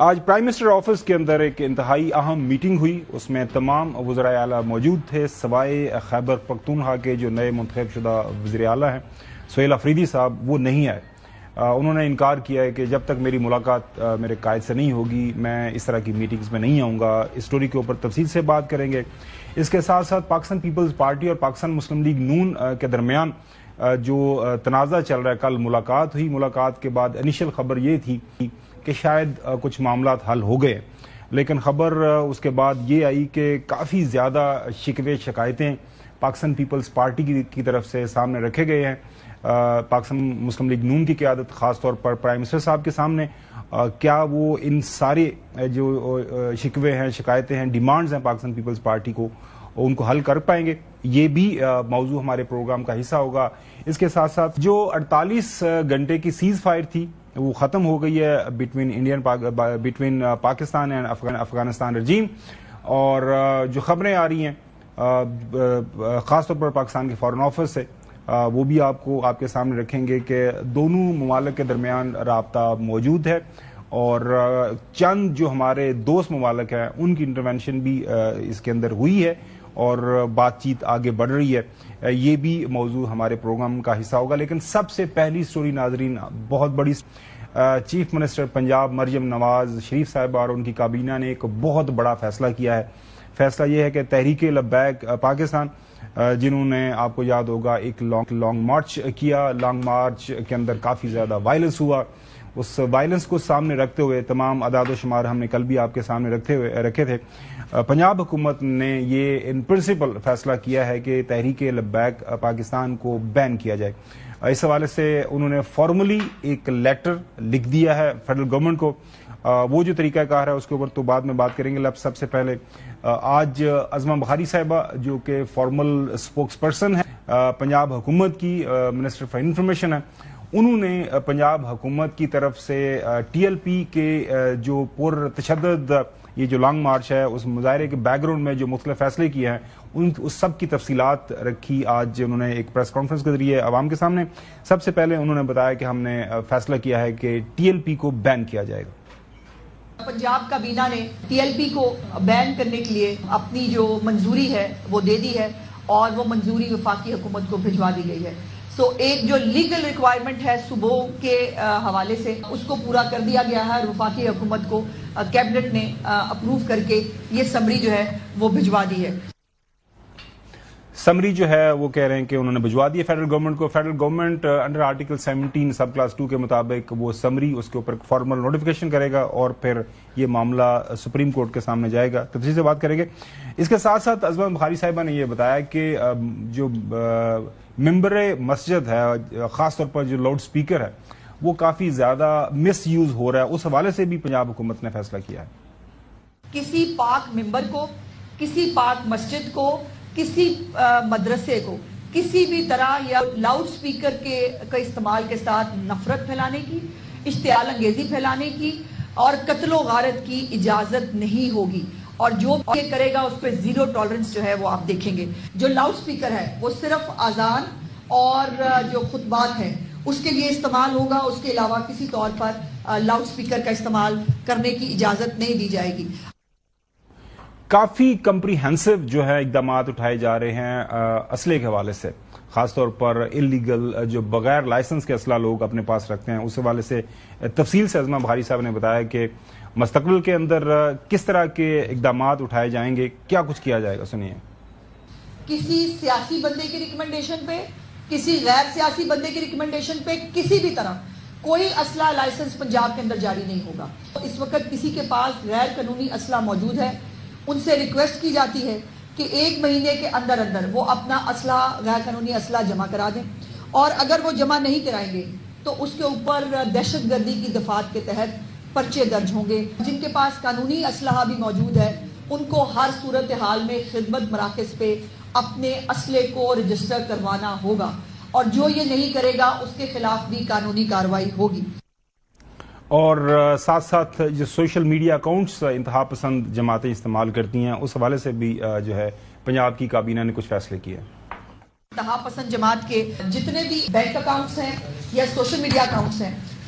آج prime minister office کے اندر ایک انتہائی اہم میٹنگ ہوئی. اس میں تمام وزرائے اعلیٰ موجود تھے سوائے خیبر پختونخوا کے جو نئے منتخب شدہ وزیر اعلیٰ ہیں سہیل آفریدی صاحب، وہ نہیں آئے. انہوں نے انکار کیا ہے کہ جب تک میری ملاقات میرے قائد سے نہیں ہوگی میں اس طرح کی میٹنگز میں نہیں آؤں گا. اس سٹوری کے اوپر تفصیل سے بات کریں گے. اس کے ساتھ ساتھ پاکستان پیپلز پارٹی اور پاکستان مسلم لیگ نون کے درمیان جو تنازع چل رہا ہے، کل ملاقات ہوئی. ملاقات کے بعد انیشل خبر یہ تھی کہ شاید کچھ معاملات حل ہو گئے، لیکن خبر اس کے بعد یہ آئی کہ کافی زیادہ شکوے شکایتیں پاکستان پیپلز پارٹی کی طرف سے سامنے رکھے گئے ہیں. پاکستان مسلم لیگ نون کی قیادت خاص طور پر پرائم منسٹر صاحب کے سامنے کیا وہ ان سارے جو شکوے ہیں، شکایتیں ہیں، ڈیمانڈز ہیں پاکستان پیپلز پارٹی کو، ان کو حل کر پائیں گے؟ یہ بھی موضوع ہمارے پروگرام کا حصہ ہوگا. اس کے ساتھ ساتھ جو 48 گھنٹے کی سیز فائر تھی وہ ختم ہو گئی ہے بٹوین پاکستان اینڈ افغانستان رجیم، اور جو خبریں آ رہی ہیں خاص طور پر پاکستان کے فارن آفس سے، وہ بھی آپ کے سامنے رکھیں گے کہ دونوں ممالک کے درمیان رابطہ موجود ہے، اور چند جو ہمارے دوست ممالک ہیں ان کی انٹرونشن بھی اس کے اندر ہوئی ہے اور بات چیت آگے بڑھ رہی ہے. یہ بھی موضوع ہمارے پروگرام کا حصہ ہوگا. لیکن سب سے پہلی سٹوری ناظرین بہت بڑی، چیف منسٹر پنجاب مریم نواز شریف صاحبہ اور ان کی کابینہ نے ایک بہت بڑا فیصلہ کیا ہے. فیصلہ یہ ہے کہ تحریک لبیک پاکستان، جنہوں نے آپ کو یاد ہوگا ایک لانگ مارچ کیا، لانگ مارچ کے اندر کافی زیادہ وائلنس ہوا. اس وائلنس کو سامنے رکھتے ہوئے تمام اعداد و شمار ہم نے کل بھی آپ کے سامنے رکھے تھے. پنجاب حکومت نے یہ ان پرنسپل فیصلہ کیا ہے کہ تحریک لبیک پاکستان کو بین کیا جائے. اس حوالے سے انہوں نے فارملی ایک لیٹر لکھ دیا ہے فیڈرل گورنمنٹ کو. وہ جو طریقہ کار ہے اس کے اوپر تو بعد میں بات کریں گے. سب سے پہلے آج عظمہ بخاری صاحبہ جو کہ فارمل اسپوکس پرسن ہے پنجاب حکومت کی، منسٹر فار انفارمیشن ہے، انہوں نے پنجاب حکومت کی طرف سے ٹی ایل پی کے جو پر تشدد یہ جو لانگ مارچ ہے اس مظاہرے کے بیک گراؤنڈ میں جو مختلف فیصلے کیے ہیں اس سب کی تفصیلات رکھی آج انہوں نے ایک پریس کانفرنس کے ذریعے عوام کے سامنے. سب سے پہلے انہوں نے بتایا کہ ہم نے فیصلہ کیا ہے کہ ٹی ایل پی کو بین کیا جائے گا. پنجاب کابینہ نے ٹی ایل پی کو بین کرنے کے لیے اپنی جو منظوری ہے وہ دے دی ہے، اور وہ منظوری وفاقی حکومت کو بھجوا دی گئی ہے. سو ایک جو لیگل ریکوائرمنٹ ہے صوبوں کے حوالے سے اس کو پورا کر دیا گیا ہے، اور وفاقی حکومت کو کیبنٹ نے اپروو کر کے یہ سمری جو ہے وہ بھجوا دی ہے. سمری جو ہے وہ کہہ رہے ہیں کہ انہوں نے بھجوا دی ہے فیڈرل گورنمنٹ کو. Federal government under article 17 sub class 2 کے مطابق وہ سمری اس کے اوپر فارمل نوٹیفیکیشن کرے گا اور پھر یہ معاملہ سپریم کورٹ کے سامنے جائے گا. تفصیل سے بات کریں گے. اس کے ساتھ ساتھ عظمہ بخاری صاحبہ نے یہ بتایا کہ جو ممبر مسجد ہے، خاص طور پر جو لاؤڈ سپیکر ہے، وہ کافی زیادہ مس یوز ہو رہا ہے. اس حوالے سے بھی پنجاب حکومت نے فیصلہ کیا ہے. کسی پاک ممبر کو، کسی پاک مسجد کو، کسی مدرسے کو کسی بھی طرح یا لاؤڈ سپیکر کا استعمال کے ساتھ نفرت پھیلانے کی، اشتعال انگیزی پھیلانے کی اور قتل و غارت کی اجازت نہیں ہوگی. اور جو یہ کرے گا اس پہ زیرو ٹالرنس جو ہے وہ آپ دیکھیں گے. جو لاؤڈ سپیکر ہے وہ صرف اذان اور جو خطبات ہیں اس کے لیے استعمال ہوگا، اس کے علاوہ کسی طور پر لاؤڈ سپیکر کا استعمال کرنے کی اجازت نہیں دی جائے گی. کافی کمپریہنسو جو ہے اقدامات اٹھائے جا رہے ہیں اسلحے کے حوالے سے، خاص طور پر انلیگل جو بغیر لائسنس کے اسلحہ لوگ اپنے پاس رکھتے ہیں. اس حوالے سے تفصیل سے عظمہ بخاری صاحب نے بتایا کہ مستقبل کے اندر کس طرح کے اقدامات اٹھائے جائیں گے، کیا کچھ کیا جائے گا. سنیے. کسی سیاسی بندے کی ریکمنڈیشن پہ، کسی غیر سیاسی بندے کی ریکمنڈیشن پہ کسی بھی طرح کوئی اسلحہ لائسنس پنجاب کے اندر جاری نہیں ہوگا. اس وقت کسی کے پاس غیر قانونی اسلحہ موجود ہے، ان سے ریکویسٹ کی جاتی ہے کہ 1 مہینے کے اندر وہ اپنا اسلحہ، غیر قانونی اسلحہ جمع کرا دیں، اور اگر وہ جمع نہیں کرائیں گے تو اس کے اوپر دہشت گردی کی دفعات کے تحت پرچے درج ہوں گے. جن کے پاس قانونی اسلحہ بھی موجود ہے ان کو ہر صورتحال میں خدمت مراکز پہ اپنے اسلحے کو رجسٹر کروانا ہوگا، اور جو یہ نہیں کرے گا اس کے خلاف بھی قانونی کارروائی ہوگی. اور ساتھ ساتھ جو سوشل میڈیا اکاؤنٹس انتہا پسند جماعتیں استعمال کرتی ہیں اس حوالے سے بھی جو ہے پنجاب کی کابینہ نے کچھ فیصلے کیے. انتہا پسند جماعت کے جتنے بھی بینک اکاؤنٹس ہیں یا سوشل میڈیا اکاؤنٹس ہیں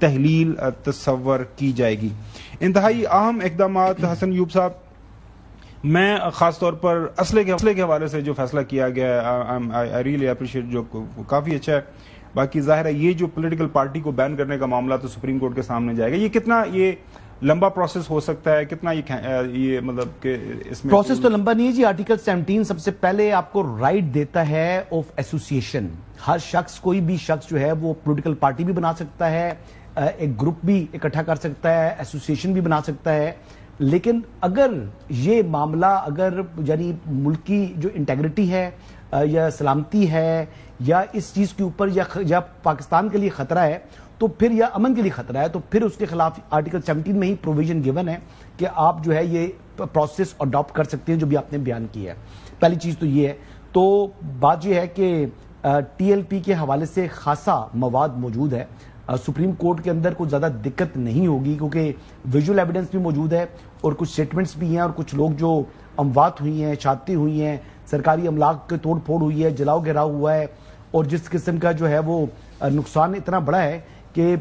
تحلیل تصور کی جائے گی. انتہائی اہم اقدامات حسن ایوب صاحب، میں خاص طور پر اسلحے کے حوالے سے جو فیصلہ کیا گیا ہے آئی ریئلی اپریشیٹ، جو کافی اچھا ہے. باقی ظاہر ہے یہ جو پولیٹیکل پارٹی کو بین کرنے کا معاملہ تو سپریم کورٹ کے سامنے جائے گا. یہ کتنا یہ لمبا پروسیس ہو سکتا ہے، کتنا یہ مطلب کہ اس میں پروسیس تو لمبا نہیں ہے جی. آرٹیکل 17 سب سے پہلے آپ کو رائٹ دیتا ہے آف ایسوسیشن. ہر شخص، کوئی بھی شخص جو ہے وہ پولیٹیکل پارٹی بھی بنا سکتا ہے، ایک گروپ بھی اکٹھا کر سکتا ہے، ایسوسیشن بھی بنا سکتا ہے. لیکن اگر یہ معاملہ اگر یعنی ملک کی جو انٹیگریٹی ہے یا سلامتی ہے یا اس چیز کے اوپر یا پاکستان کے لیے خطرہ ہے تو پھر، یا امن کے لیے خطرہ ہے تو پھر اس کے خلاف آرٹیکل 17 میں ہی پروویژن گیون ہے کہ آپ جو ہے یہ پروسیس اڈاپٹ کر سکتے ہیں جو بھی آپ نے بیان کیا ہے. پہلی چیز تو یہ ہے. تو بات یہ ہے کہ ٹی ایل پی کے حوالے سے خاصا مواد موجود ہے. سپریم کورٹ کے اندر کچھ زیادہ دقت نہیں ہوگی کیونکہ ویژول ایویڈنس بھی موجود ہے اور کچھ سٹیٹمنٹس بھی ہیں اور کچھ لوگ جو اموات ہوئی ہیں، شہادتیں ہوئی ہیں، سرکاری املاک کے توڑ پھوڑ ہوئی ہے، جلاؤ گھراؤ ہوا ہے اور جس قسم کا جو ہے وہ نقصان اتنا بڑا ہے کہ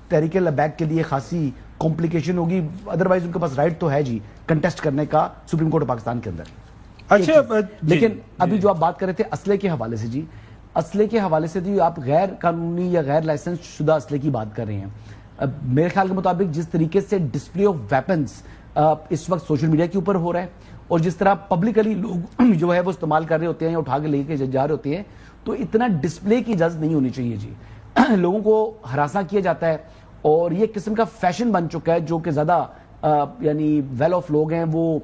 تحریک لبیک کے لیے خاصی کمپلیکیشن ہوگی. ادروائز ان کے پاس رائٹ تو ہے جی کنٹیسٹ کرنے کا سپریم کورٹ پاکستان کے اندر. اچھا، لیکن ابھی جو آپ بات کر رہے تھے اسلحے کے حوالے سے جی، اسلحے کے حوالے سے جی آپ غیر قانونی یا غیر لائسنس شدہ اسلحے کی بات کر رہے ہیں. میرے خیال کے مطابق جس طریقے سے ڈسپلے آف ویپنز اس وقت سوشل میڈیا کے اوپر ہو رہا ہے اور جس طرح پبلکلی لوگ جو ہے وہ استعمال کر رہے ہوتے ہیں یا اٹھا کے لے کے جا رہے ہوتے ہیں تو اتنا ڈسپلے کی اجازت نہیں ہونی چاہیے جی. لوگوں کو ہراساں کیا جاتا ہے اور یہ قسم کا فیشن بن چکا ہے جو کہ زیادہ یعنی ویل آف لوگ ہیں وہ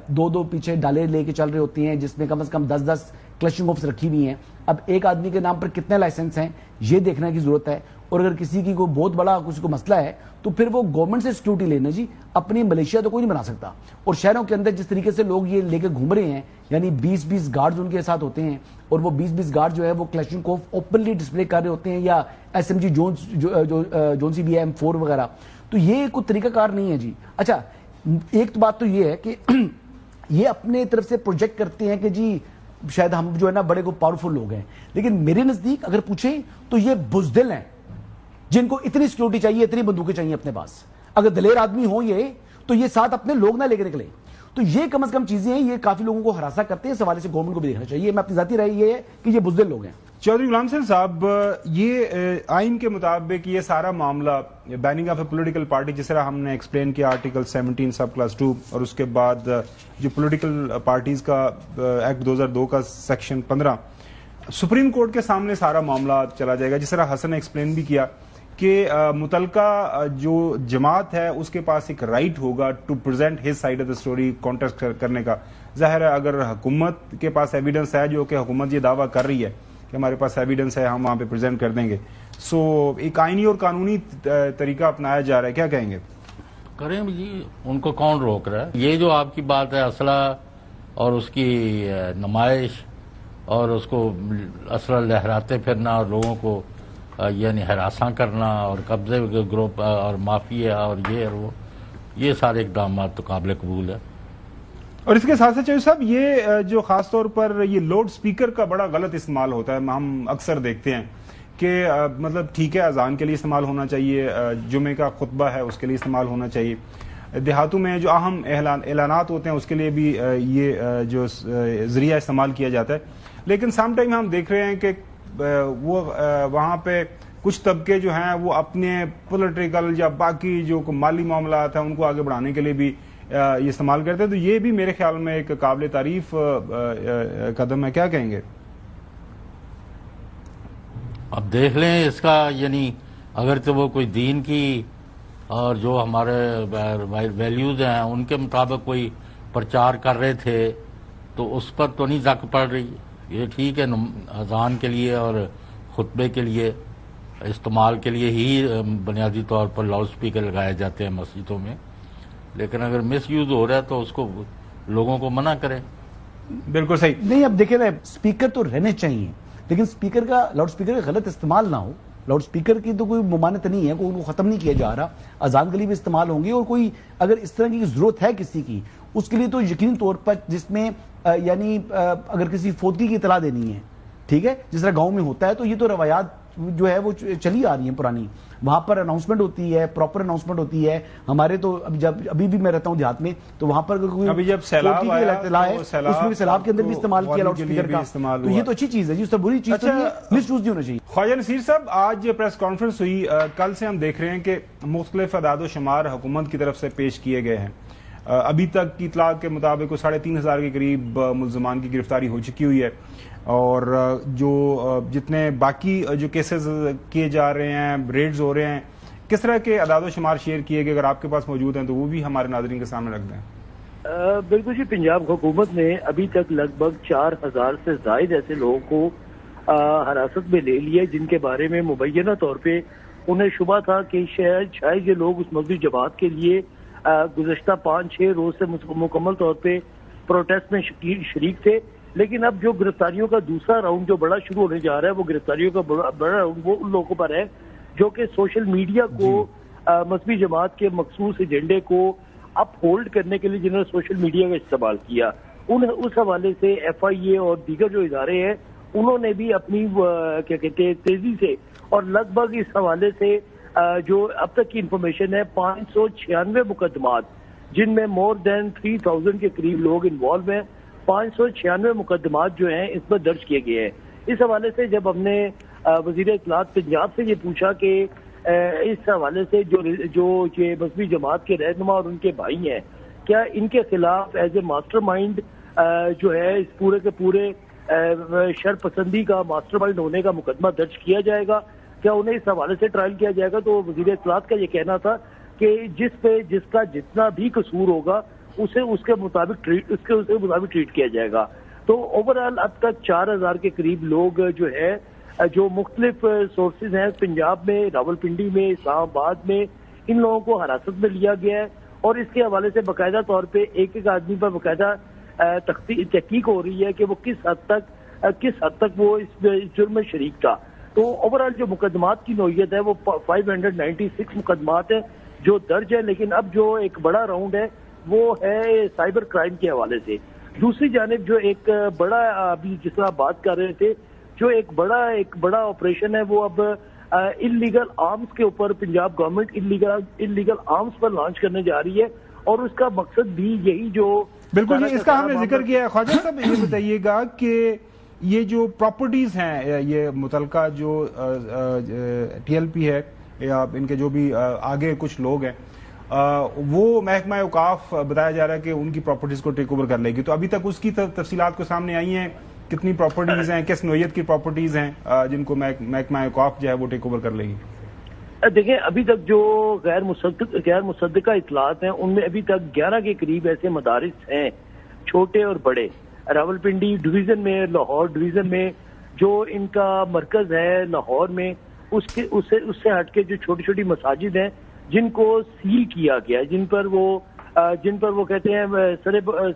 دو پیچھے ڈالے لے کے چل رہے ہوتے ہیں جس میں کم از کم 10 کلچنگ آفس رکھی ہوئی ہیں. اب ایک آدمی کے نام پر کتنے لائسنس ہیں یہ دیکھنے کی ضرورت ہے. اور اگر کسی کی کوئی بہت بڑا کسی کو مسئلہ ہے تو پھر وہ گورنمنٹ سے سیکورٹی لینا جی. اپنی ملیشیا تو کوئی نہیں بنا سکتا. اور شہروں کے اندر جس طریقے سے لوگ یہ لے کے گھوم رہے ہیں یعنی 20 گارڈز ان کے ساتھ ہوتے ہیں اور وہ 20 گارڈ جو ہے وہ کلیشن کو اوپنلی ڈسپلے کر رہے ہوتے ہیں یا ایس ایم جی جونسی بھی ہے M4 وغیرہ. تو یہ کوئی طریقہ کار نہیں ہے جی. اچھا، ایک تو بات تو یہ ہے کہ یہ اپنے طرف سے پروجیکٹ کرتے ہیں کہ جی شاید ہم جو ہے نا بڑے کو پاورفل لوگ ہیں، لیکن میرے نزدیک اگر پوچھیں تو یہ بزدل ہیں جن کو اتنی سیکورٹی چاہیے، اتنی بندوقیں چاہیے اپنے پاس. اگر دلیر آدمی ہوں یہ تو یہ ساتھ اپنے لوگ نہ لے کے نکلے. تو یہ کم از کم چیزیں ہیں، یہ کافی لوگوں کو ہراساں کرتے ہیں. اس حوالے سے گورنمنٹ کو بھی دیکھنا چاہیے. میں اپنی ذاتی رائے یہ ہے کہ یہ بزدل لوگ ہیں. چودھری غلام حسین صاحب، یہ آئین کے مطابق یہ سارا معاملہ banning of a political party جس طرح ہم نے ایکسپلین کیا آرٹیکل 17 سب کلاس 2 اور اس کے بعد جو پولیٹیکل پارٹیز کا ایکٹ 2002 کا سیکشن 15 سپریم کورٹ کے سامنے سارا معاملہ چلا جائے گا. جس طرح حسن نے ایکسپلین بھی کیا کہ متعلقہ جو جماعت ہے اس کے پاس ایک رائٹ ہوگا to present his side of the story contest کرنے کا. ظاہر ہے اگر حکومت کے پاس ایویڈنس ہے جو کہ حکومت یہ دعویٰ کر رہی ہے کہ ہمارے پاس ایویڈنس ہے ہم وہاں پہ پریزنٹ کر دیں گے. سو ایک آئینی اور قانونی طریقہ اپنایا جا رہا ہے، کیا کہیں گے؟ کریں جی، ان کو کون روک رہا ہے؟ یہ جو آپ کی بات ہے اسلحہ اور اس کی نمائش اور اس کو اسلحہ لہراتے پھرنا اور لوگوں کو یعنی ہراساں کرنا اور قبضے گروپ اور مافیا اور یہ سارے اقدامات تو قابل قبول ہے. اور اس کے ساتھ ساتھ صاحب یہ جو خاص طور پر یہ لاؤڈ سپیکر کا بڑا غلط استعمال ہوتا ہے، ہم اکثر دیکھتے ہیں کہ مطلب ٹھیک ہے اذان کے لیے استعمال ہونا چاہیے، جمعے کا خطبہ ہے اس کے لیے استعمال ہونا چاہیے، دیہاتوں میں جو اہم اعلانات ہوتے ہیں اس کے لیے بھی یہ جو ذریعہ استعمال کیا جاتا ہے. لیکن سم ٹائم ہم دیکھ رہے ہیں کہ وہ وہاں پہ کچھ طبقے جو ہیں وہ اپنے پولیٹیکل یا باقی جو مالی معاملات ہیں ان کو آگے بڑھانے کے لیے بھی یہ استعمال کرتے ہیں. تو یہ بھی میرے خیال میں ایک قابل تعریف قدم ہے، کیا کہیں گے؟ اب دیکھ لیں اس کا یعنی اگر تو وہ کوئی دین کی اور جو ہمارے ویلیوز ہیں ان کے مطابق کوئی پرچار کر رہے تھے تو اس پر تو نہیں زک پڑ رہی. یہ ٹھیک ہے اذان کے لیے اور خطبے کے لیے استعمال کے لیے ہی بنیادی طور پر لاؤڈ سپیکر لگائے جاتے ہیں مسجدوں میں، لیکن اگر مس یوز ہو رہا ہے تو اس کو لوگوں کو منع کریں. بالکل صحیح. نہیں، اب دیکھیں نا سپیکر تو رہنے چاہیے لیکن سپیکر کا لاؤڈ سپیکر کا غلط استعمال نہ ہو. لاؤڈ سپیکر کی تو کوئی ممانعت نہیں ہے، کوئی ان کو ختم نہیں کیا جا رہا. اذان کے لیے بھی استعمال ہوں گے اور کوئی اگر اس طرح کی ضرورت ہے کسی کی اس کے لیے تو یقینی طور پر جس میں یعنی اگر کسی فوتی کی اطلاع دینی ہے ٹھیک ہے جس طرح گاؤں میں ہوتا ہے تو یہ تو روایات جو ہے وہ چلی آ رہی ہیں پرانی. وہاں پر اناؤنسمنٹ ہوتی ہے, پراپر اناؤنسمنٹ ہوتی ہے. ہمارے تو ابھی بھی میں رہتا ہوں دیہات میں, تو وہاں پر کوئی ابھی جب سیلاب آیا اس میں سیلاب کے اندر بھی استعمال کیا لاؤڈ اسپیکر کا, تو یہ تو اچھی چیز ہے جی, اس سے بری چیز مس یوز نہیں ہونا چاہیے. خواجہ نصیر صاحب, آج پریس کانفرنس ہوئی, کل سے ہم دیکھ رہے ہیں کہ مختلف اعداد و شمار حکومت کی طرف سے پیش کیے گئے ہیں. ابھی تک کی اطلاع کے مطابق 3,500 کے قریب ملزمان کی گرفتاری ہو چکی ہوئی ہے, اور جو جتنے باقی جو کیسز کیے جا رہے ہیں, ریڈز ہو رہے ہیں, کس طرح کے اعداد و شمار شیئر کیے گئے, اگر آپ کے پاس موجود ہیں تو وہ بھی ہمارے ناظرین کے سامنے رکھ دیں. بالکل جی, پنجاب حکومت نے ابھی تک لگ بھگ 4,000 سے زائد ایسے لوگوں کو حراست میں لے لیا, جن کے بارے میں مبینہ طور پہ انہیں شبہ تھا کہ شاید یہ لوگ اس مذہبی جماعت کے لیے گزشتہ 5-6 روز سے مکمل طور پہ پروٹیسٹ میں شریک تھے. لیکن اب جو گرفتاریوں کا دوسرا راؤنڈ جو بڑا شروع ہونے جا رہا ہے, وہ گرفتاریوں کا بڑا راؤنڈ وہ ان لوگوں پر ہے جو کہ سوشل میڈیا کو مذہبی جماعت کے مخصوص ایجنڈے کو اپ ہولڈ کرنے کے لیے جنہوں نے سوشل میڈیا کا استعمال کیا, اس حوالے سے FIA اور دیگر جو ادارے ہیں انہوں نے بھی اپنی کیا کہتے ہیں تیزی سے, اور لگ بھگ اس حوالے سے جو اب تک کی انفارمیشن ہے 596 مقدمات, جن میں مور دین 3,000 کے قریب لوگ انوالو ہیں, 596 مقدمات جو ہیں اس پر درج کیے گئے ہیں. اس حوالے سے جب ہم نے وزیر اطلاعات پنجاب سے یہ پوچھا کہ اس حوالے سے جو یہ مذہبی جماعت کے رہنما اور ان کے بھائی ہیں, کیا ان کے خلاف ایز اے ماسٹر مائنڈ جو ہے اس پورے کے پورے شر پسندی کا ماسٹر مائنڈ ہونے کا مقدمہ درج کیا جائے گا, کیا انہیں اس حوالے سے ٹرائل کیا جائے گا, تو وزیر اطلاعات کا یہ کہنا تھا کہ جس کا جتنا بھی قصور ہوگا اسے اس کے مطابق ٹریٹ کیا جائے گا. تو اوور آل اب تک 4,000 کے قریب لوگ جو ہے جو مختلف سورسز ہیں پنجاب میں, راولپنڈی میں, اسلام آباد میں, ان لوگوں کو حراست میں لیا گیا ہے, اور اس کے حوالے سے باقاعدہ طور پہ ایک ایک آدمی پر باقاعدہ تحقیق ہو رہی ہے کہ وہ کس حد تک وہ اس جرم میں شریک تھا. تو اوور آل جو مقدمات کی نوعیت ہے وہ 596 مقدمات ہیں جو درج ہے, لیکن اب جو ایک بڑا راؤنڈ ہے وہ ہے سائبر کرائم کے حوالے سے. دوسری جانب جو ایک بڑا ابھی جس طرح بات کر رہے تھے, جو ایک بڑا آپریشن ہے وہ اب انلیگل آرمز کے اوپر پنجاب گورنمنٹ انلیگل آرمز پر لانچ کرنے جا رہی ہے, اور اس کا مقصد بھی یہی جو بالکل اس کا ہم نے ذکر کیا ہے. خواجہ صاحب یہ بتائیے گا کہ یہ جو پراپرٹیز ہیں, یہ متعلقہ جو TLP ہے یا ان کے جو بھی آگے کچھ لوگ ہیں, وہ محکمہ اوقاف بتایا جا رہا ہے کہ ان کی پراپرٹیز کو ٹیک اوور کر لے گی. تو ابھی تک اس کی تفصیلات کو سامنے آئی ہیں, کتنی پراپرٹیز ہیں, کس نوعیت کی پراپرٹیز ہیں جن کو محکمہ اوقاف جو ہے وہ ٹیک اوور کر لے گی؟ دیکھیں, ابھی تک جو غیر مصدقہ اطلاعات ہیں ان میں ابھی تک 11 کے قریب ایسے مدارس ہیں, چھوٹے اور بڑے, راولپنڈی ڈویژن میں, لاہور ڈویژن میں, جو ان کا مرکز ہے لاہور میں, اس سے ہٹ کے جو چھوٹی چھوٹی مساجد ہیں جن کو سیل کیا گیا ہے, جن پر وہ کہتے ہیں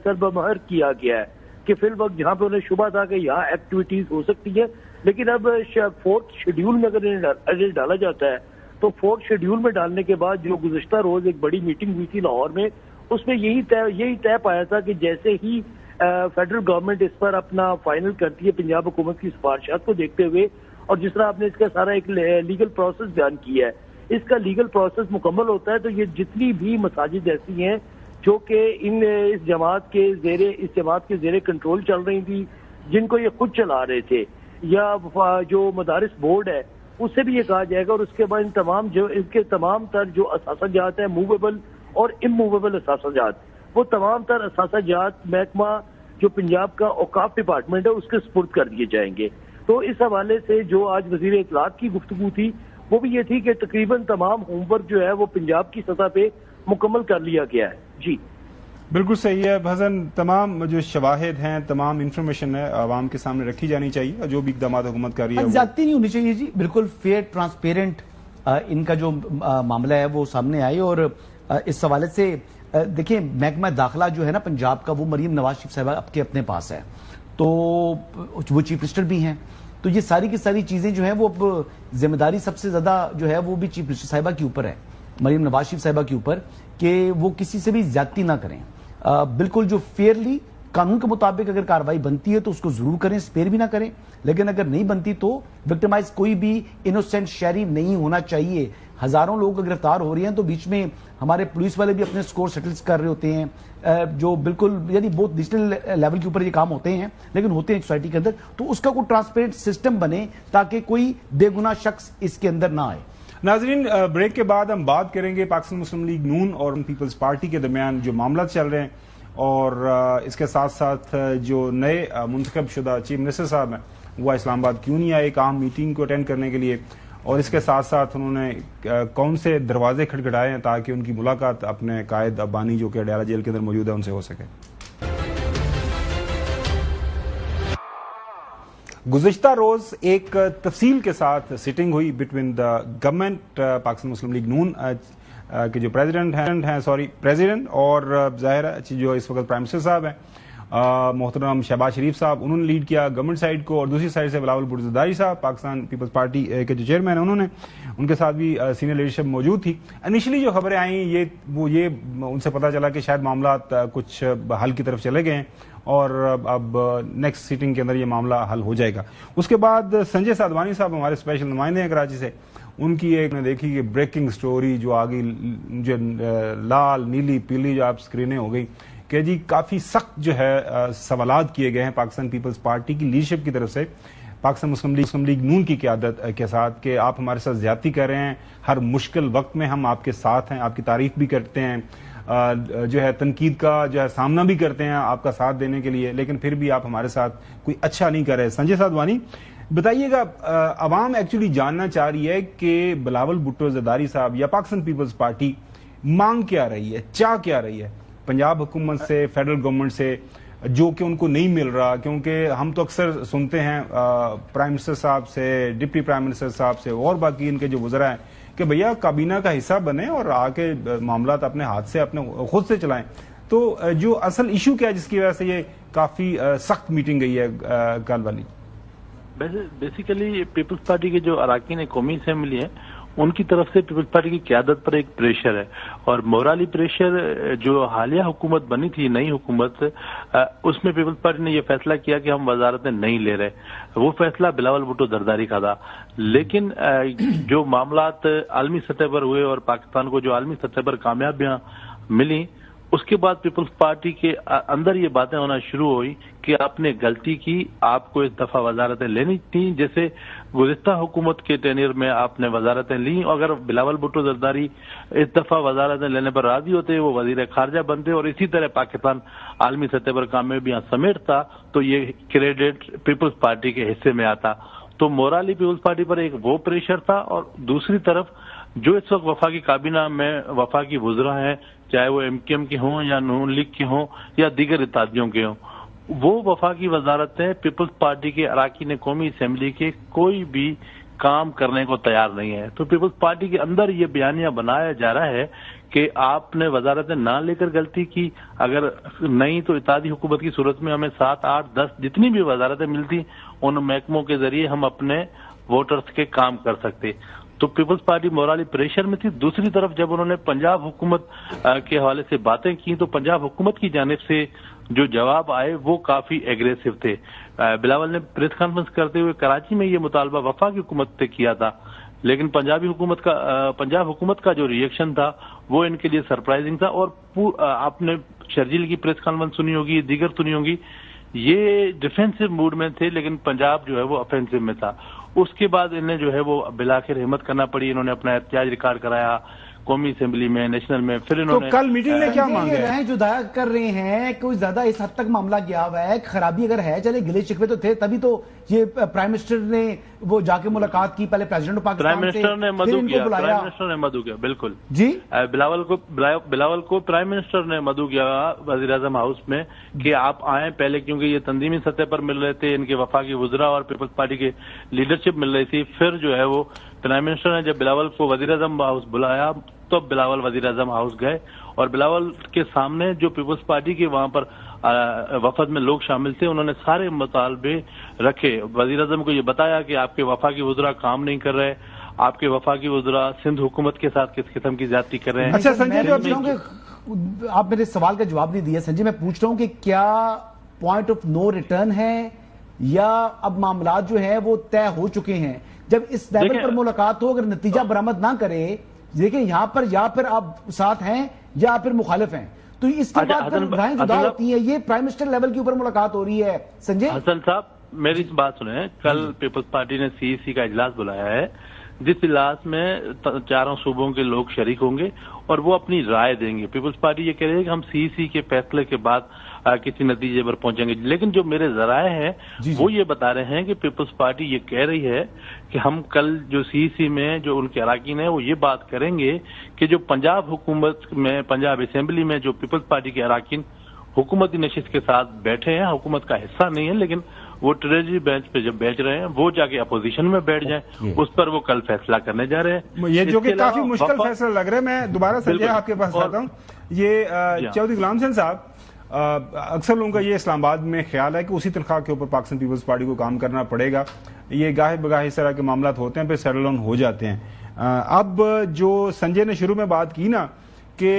سربمہر کیا گیا ہے کہ فی الوقت جہاں پہ انہیں شبہ تھا کہ یہاں ایکٹیویٹیز ہو سکتی ہے, لیکن اب 4تھ شیڈیول میں اگر انہیں ڈالا جاتا ہے تو 4تھ شیڈیول میں ڈالنے کے بعد جو گزشتہ روز ایک بڑی میٹنگ ہوئی تھی لاہور میں, اس میں یہی طے پایا تھا کہ جیسے ہی فیڈرل گورنمنٹ اس پر اپنا فائنل کرتی ہے پنجاب حکومت کی سفارشات کو دیکھتے ہوئے, اور جس طرح آپ نے اس کا سارا ایک لیگل پروسیس بیان کیا ہے, اس کا لیگل پروسیس مکمل ہوتا ہے تو یہ جتنی بھی مساجد ایسی ہیں جو کہ اس جماعت کے زیر کنٹرول چل رہی تھی, جن کو یہ خود چلا رہے تھے, یا جو مدارس بورڈ ہے اس سے بھی یہ کہا جائے گا, اور اس کے بعد ان کے تمام تر جو اثاثہ جات ہیں, موویبل اور اموویبل اثاثہ جات, وہ تمام تر اثاثہ جات محکمہ جو پنجاب کا اوقاف ڈپارٹمنٹ ہے اس کے سپرد کر دیے جائیں گے. تو اس حوالے سے جو آج وزیر اطلاعات کی گفتگو تھی وہ بھی یہ تھی کہ تقریباً تمام ہوم ورک جو ہے وہ پنجاب کی سطح پہ مکمل کر لیا گیا ہے. جی بالکل صحیح ہے حسن, تمام جو شواہد ہیں, تمام انفارمیشن ہے عوام کے سامنے رکھی جانی چاہیے, جو بھی اقدامات حکومت کر رہی ہے زیادتی نہیں ہونی چاہیے جی, بالکل فیئر ٹرانسپیرنٹ ان کا جو معاملہ ہے وہ سامنے آئے. اور اس حوالے سے دیکھیں, محکمہ داخلہ جو ہے نا پنجاب کا, وہ مریم نواز شریف صاحبہ آپ کے اپنے پاس ہے, تو وہ چیف منسٹر بھی ہیں, تو یہ ساری کی ساری چیزیں جو ہیں وہ ذمہ داری سب سے زیادہ جو ہے وہ بھی چیف منسٹر صاحبہ کے اوپر ہے, مریم نواز شریف صاحبہ کے اوپر, کہ وہ کسی سے بھی زیادتی نہ کریں, بالکل جو فیئرلی قانون کے مطابق اگر کاروائی بنتی ہے تو اس کو ضرور کریں، اسپیئر بھی نہ کریں، لیکن اگر نہیں بنتی تو وکٹمائز کوئی بھی انوسینٹ شہری نہیں ہونا چاہیے۔ ہزاروں لوگ گرفتار ہو رہے ہیں تو بیچ میں ہمارے پولیس والے بھی اپنے سکور سیٹلز کر رہے ہوتے ہیں، جو بالکل یعنی بہت ڈیجیٹل لیول کے اوپر یہ کام ہوتے ہیں لیکن ہوتے ہیں سوسائٹی کے اندر، تو اس کا کوئی ٹرانسپیرنٹ سسٹم بنے تاکہ کوئی بے گناہ شخص اس کے اندر نہ آئے۔ ناظرین، بریک کے بعد ہم بات کریں گے پاکستان مسلم لیگ نون اور پیپلز پارٹی کے درمیان جو معاملات چل رہے ہیں، اور اس کے ساتھ ساتھ جو نئے منتخب شدہ چیف منسٹر صاحب ہیں وہ اسلام آباد کیوں نہیں آئے ایک عام میٹنگ کو اٹینڈ کرنے کے لیے، اور اس کے ساتھ ساتھ انہوں نے کون سے دروازے کھٹکھٹائے ہیں تاکہ ان کی ملاقات اپنے قائد ابانی جو کہ اڈیالہ جیل کے اندر موجود ہے ان سے ہو سکے۔ گزشتہ روز ایک تفصیل کے ساتھ سیٹنگ ہوئی between the government Pakistan Muslim League نون کے جو پریزیڈنٹ اور ظاہر ہے جو اس وقت پرائم منسٹر صاحب ہیں محترم شہباز شریف صاحب، انہوں نے لیڈ کیا گورنمنٹ سائڈ کو، اور دوسری سائڈ سے بلاول بھٹو زرداری صاحب پاکستان پیپلز پارٹی کے جو چیئرمین ہیں ان کے ساتھ بھی سینئر لیڈرشپ موجود تھی۔ انیشلی جو خبریں آئیں یہ ان سے پتہ چلا کہ شاید معاملات کچھ حل کی طرف چلے گئے ہیں اور اب نیکسٹ سیٹنگ کے اندر یہ معاملہ حل ہو جائے گا۔ اس کے بعد سنجے سادھوانی صاحب ہمارے اسپیشل نمائندے ہیں کراچی سے، ان کی ایک نے دیکھی کہ بریکنگ سٹوری جو آگئی جو لال نیلی پیلی جو آپ سکرینیں ہو گئی کہ جی کافی سخت جو ہے سوالات کیے گئے ہیں پاکستان پیپلز پارٹی کی لیڈرشپ کی طرف سے پاکستان مسلم لیگ نون کی قیادت کے ساتھ کہ آپ ہمارے ساتھ زیادتی کر رہے ہیں، ہر مشکل وقت میں ہم آپ کے ساتھ ہیں، آپ کی تعریف بھی کرتے ہیں، جو ہے تنقید کا جو ہے سامنا بھی کرتے ہیں آپ کا ساتھ دینے کے لیے، لیکن پھر بھی آپ ہمارے ساتھ کوئی اچھا نہیں کر رہے۔ سنجے سادھوانی بتائیے گا، عوام ایکچولی جاننا چاہ رہی ہے کہ بلاول بھٹو زرداری صاحب یا پاکستان پیپلز پارٹی مانگ کیا رہی ہے، چاہ کیا رہی ہے پنجاب حکومت سے، فیڈرل گورنمنٹ سے، جو کہ ان کو نہیں مل رہا؟ کیونکہ ہم تو اکثر سنتے ہیں پرائم منسٹر صاحب سے، ڈپٹی پرائم منسٹر صاحب سے اور باقی ان کے جو وزراء ہیں کہ بھیا کابینہ کا حصہ بنے اور آ کے معاملات اپنے ہاتھ سے اپنے خود سے چلائیں۔ تو جو اصل ایشو کیا ہے جس کی وجہ سے یہ کافی سخت میٹنگ گئی ہے کل والی؟ بیسیکلی پیپلز پارٹی کے جو اراکین قومی اسمبلی ہیں ان کی طرف سے پیپلز پارٹی کی قیادت پر ایک پریشر ہے، اور مورالی پریشر جو حالیہ حکومت بنی تھی نئی حکومت، اس میں پیپلز پارٹی نے یہ فیصلہ کیا کہ ہم وزارتیں نہیں لے رہے، وہ فیصلہ بلاول بھٹو زرداری کا تھا۔ لیکن جو معاملات عالمی سطح پر ہوئے اور پاکستان کو جو عالمی سطح پر کامیابیاں ملی، اس کے بعد پیپلز پارٹی کے اندر یہ باتیں ہونا شروع ہوئی کہ آپ نے غلطی کی، آپ کو اس دفعہ وزارتیں لینی تھیں، جیسے گزشتہ حکومت کے ٹینیئر میں آپ نے وزارتیں لیں، اور اگر بلاول بھٹو زرداری اس دفعہ وزارتیں لینے پر راضی ہوتے، وہ وزیر خارجہ بنتے اور اسی طرح پاکستان عالمی سطح پر کامیابیاں سمیٹتا تو یہ کریڈٹ پیپلز پارٹی کے حصے میں آتا۔ تو مورالی پیپلز پارٹی پر ایک وہ پریشر تھا، اور دوسری طرف جو اس وقت وفاقی کابینہ میں وفاقی وزراء ہیں، چاہے وہ ایم کیو ایم کے ہوں یا نون لیگ کے ہوں یا دیگر اتحادیوں کے ہوں، وہ وفاقی وزارتیں پیپلز پارٹی کے اراکین قومی اسمبلی کے کوئی بھی کام کرنے کو تیار نہیں ہے۔ تو پیپلز پارٹی کے اندر یہ بیانیہ بنایا جا رہا ہے کہ آپ نے وزارتیں نہ لے کر غلطی کی، اگر نہیں تو اتحادی حکومت کی صورت میں ہمیں 7، 8، 10 جتنی بھی وزارتیں ملتی ان محکموں کے ذریعے ہم اپنے ووٹرز کے کام کر سکتے۔ تو پیپلز پارٹی مورالی پریشر میں تھی۔ دوسری طرف جب انہوں نے پنجاب حکومت کے حوالے سے باتیں کی تو پنجاب حکومت کی جانب سے جو جواب آئے وہ کافی ایگریسو تھے۔ بلاول نے پریس کانفرنس کرتے ہوئے کراچی میں یہ مطالبہ وفاقی حکومت سے کیا تھا، لیکن پنجاب حکومت کا جو ریئیکشن تھا وہ ان کے لیے سرپرائزنگ تھا، اور آپ نے شرجیل کی پریس کانفرنس سنی ہوگی، دیگر سنی ہوگی، یہ ڈیفینسو موڈ میں تھے لیکن پنجاب جو ہے وہ افینسو میں تھا۔ اس کے بعد انہیں جو ہے وہ بلاخر ہمت کرنا پڑی، انہوں نے اپنا احتجاج ریکارڈ کرایا قومی اسمبلی میں، نیشنل میں، پھر انہوں نے تو کل میٹنگ میں کیا مانگا ہے؟ جو دائر کر رہے ہیں کوئی زیادہ اس حد تک معاملہ گیا ہوا ہے، خرابی اگر ہے چلے گلے شکوے تو تھے، تبھی تو یہ پرائم منسٹر نے وہ جا کے ملاقات کی، پہلے پریزیڈنٹ آف پاکستان سے، پرائم منسٹر نے مدعو کیا، بالکل جی بلاول کو پرائم منسٹر نے مدعو کیا وزیر اعظم ہاؤس میں کہ آپ آئیں پہلے، کیونکہ یہ تنظیمی سطح پر مل رہے تھے، ان کے وفاقی وزراء اور پیپلز پارٹی کے لیڈرشپ مل رہی تھی۔ پھر جو ہے وہ پرائم منسٹر نے جب بلاول کو وزیر اعظم ہاؤس بلایا تو بلاول وزیر اعظم ہاؤس گئے، اور بلاول کے سامنے جو پیپلز پارٹی کے وہاں پر وفد میں لوگ شامل تھے انہوں نے سارے مطالبے رکھے، وزیر اعظم کو یہ بتایا کہ آپ کے وفاقی وزراء کام نہیں کر رہے، آپ کے وفاقی وزراء سندھ حکومت کے ساتھ کس قسم کی زیادتی کر رہے ہیں۔ اچھا سنجے، آپ میرے سوال کا جواب نہیں دیا سنجے، میں پوچھ رہا ہوں کہ کیا پوائنٹ آف نو ریٹرن ہے یا اب معاملات جو ہیں وہ طے ہو چکے ہیں؟ جب اس لیول پر ملاقات ہو، اگر نتیجہ برآمد نہ کرے، دیکھیں یہاں پر یا پھر آپ ساتھ ہیں یا پھر مخالف ہیں، تو اس کے بعد پھر رائیں جدا ہوتی ہیں. یہ پرائم منسٹر لیول کے اوپر ملاقات ہو رہی ہے. سنجے حسن صاحب میری بات سنیں، کل پیپلز پارٹی نے سی ای سی کا اجلاس بلایا ہے، جس اجلاس میں چاروں صوبوں کے لوگ شریک ہوں گے اور وہ اپنی رائے دیں گے. پیپلز پارٹی یہ کہہ رہی ہے کہ ہم سی ای سی کے فیصلے کے بعد کسی نتیجے پر پہنچیں گے، لیکن جو میرے ذرائع ہیں وہ یہ بتا رہے ہیں کہ پیپلز پارٹی یہ کہہ رہی ہے کہ ہم کل جو سی ای سی میں جو ان کے اراکین ہیں وہ یہ بات کریں گے کہ جو پنجاب حکومت میں، پنجاب اسمبلی میں جو پیپلز پارٹی کے اراکین حکومتی نشست کے ساتھ بیٹھے ہیں، حکومت کا حصہ نہیں ہے لیکن وہ ٹریجری بینچ پہ جب بیٹھ رہے ہیں، وہ جا کے اپوزیشن میں بیٹھ جائیں، اس پر وہ کل فیصلہ کرنے جا رہے ہیں. یہ جو کہ کافی مشکل فیصلہ لگ رہا ہے. میں دوبارہ سنجے آپ کے پاس آتا ہوں. یہ چودھری غلام حسین صاحب، اکثر لوگوں کا یہ اسلام آباد میں خیال ہے کہ اسی تنخواہ کے اوپر پاکستان پیپلز پارٹی کو کام کرنا پڑے گا. یہ گاہے بگاہے اس طرح کے معاملات ہوتے ہیں، پھر سیٹل ڈاؤن ہو جاتے ہیں. اب جو سنجے نے شروع میں بات کی نا کہ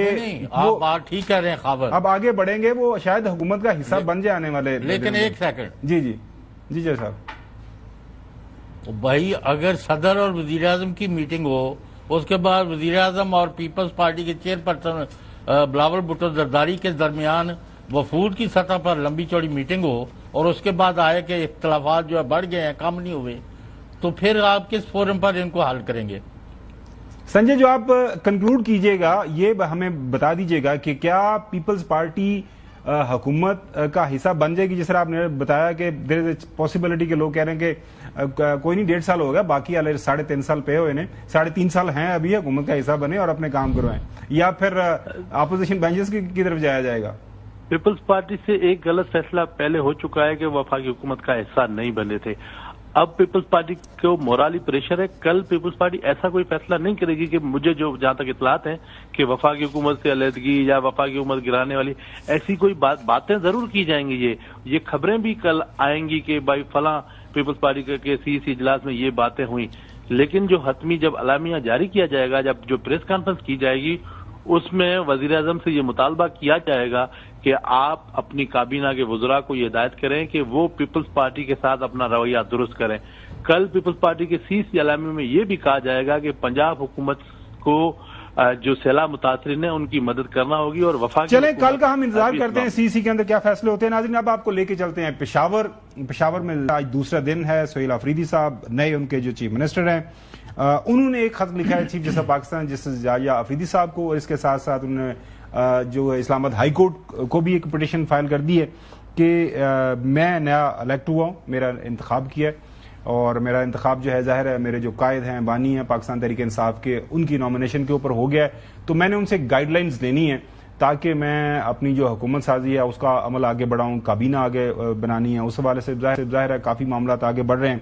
آپ بات ٹھیک کہہ رہے ہیں خابر، اب آگے بڑھیں گے، وہ شاید حکومت کا حصہ بن جائے آنے والے. لیکن ایک سیکنڈ، جی صاحب، بھائی اگر صدر اور وزیر اعظم کی میٹنگ ہو، اس کے بعد وزیر اعظم اور پیپلز پارٹی کے چیئرپرسن بلاول بھٹو زرداری کے درمیان وفود کی سطح پر لمبی چوڑی میٹنگ ہو اور اس کے بعد آئے کہ اختلافات جو ہے بڑھ گئے ہیں، کم نہیں ہوئے، تو پھر آپ کس فورم پر ان کو حل کریں گے؟ سنجے جو آپ کنکلوڈ کیجئے گا، یہ ہمیں بتا دیجئے گا کہ کیا پیپلز پارٹی حکومت کا حصہ بن جائے گی؟ جس طرح آپ نے بتایا کہ دیر از اے پاسبلٹی کہ لوگ کہہ رہے ہیں کہ کوئی نہیں 1.5 سال ہو گیا، باقی 3.5 سال پہ ہوئے، 3.5 سال ہیں ابھی، حکومت کا حصہ بنے اور اپنے کام کروائیں، یا پھر اپوزیشن بینچز کی طرف جایا جائے گا؟ پیپلز پارٹی سے ایک غلط فیصلہ پہلے ہو چکا ہے کہ وفاقی حکومت کا حصہ نہیں بنے تھے. اب پیپلز پارٹی کو مورالی پریشر ہے. کل پیپلز پارٹی ایسا کوئی فیصلہ نہیں کرے گی کہ مجھے جو جہاں تک اطلاعات ہیں کہ وفاقی حکومت سے علیحدگی یا وفاقی حکومت گرانے والی ایسی کوئی باتیں ضرور کی جائیں گی. یہ خبریں بھی کل آئیں گی کہ بھائی فلاں پیپلز پارٹی کے سی سی اجلاس میں یہ باتیں ہوئیں، لیکن جو حتمی جب اعلامیہ جاری کیا جائے گا، جب جو پریس کانفرنس کی جائے گی، اس میں وزیر اعظم سے یہ مطالبہ کیا جائے گا کہ آپ اپنی کابینہ کے وزراء کو یہ ہدایت کریں کہ وہ پیپلز پارٹی کے ساتھ اپنا رویہ درست کریں. کل پیپلز پارٹی کے سی سی اعلامیہ میں یہ بھی کہا جائے گا کہ پنجاب حکومت کو جو سیلاب متاثرین ہیں ان کی مدد کرنا ہوگی اور وفاقی. چلیں کل کا ہم انتظار کرتے ہیں سی سی کے اندر کیا فیصلے ہوتے ہیں. ناظرین اب آپ کو لے کے چلتے ہیں پشاور میں آج دوسرا دن ہے. سہیل آفریدی صاحب نئے ان کے جو چیف منسٹر ہیں، انہوں نے ایک خط لکھا ہے چیف جسٹس پاکستان جسٹس جارجہ آفریدی صاحب کو، اور اس کے ساتھ ساتھ انہوں نے جو اسلام آباد ہائی کورٹ کو بھی ایک پٹیشن فائل کر دی ہے کہ میں نیا الیکٹ ہوا ہوں، میرا انتخاب کیا ہے، اور میرا انتخاب جو ہے ظاہر ہے میرے جو قائد ہیں، بانی ہیں پاکستان تحریک انصاف کے، ان کی نامینیشن کے اوپر ہو گیا ہے، تو میں نے ان سے گائیڈ لائنز لینی ہے تاکہ میں اپنی جو حکومت سازی ہے اس کا عمل آگے بڑھاؤں، کابینہ آگے بنانی ہے. اس حوالے سے ظاہر ہے کافی معاملات آگے بڑھ رہے ہیں.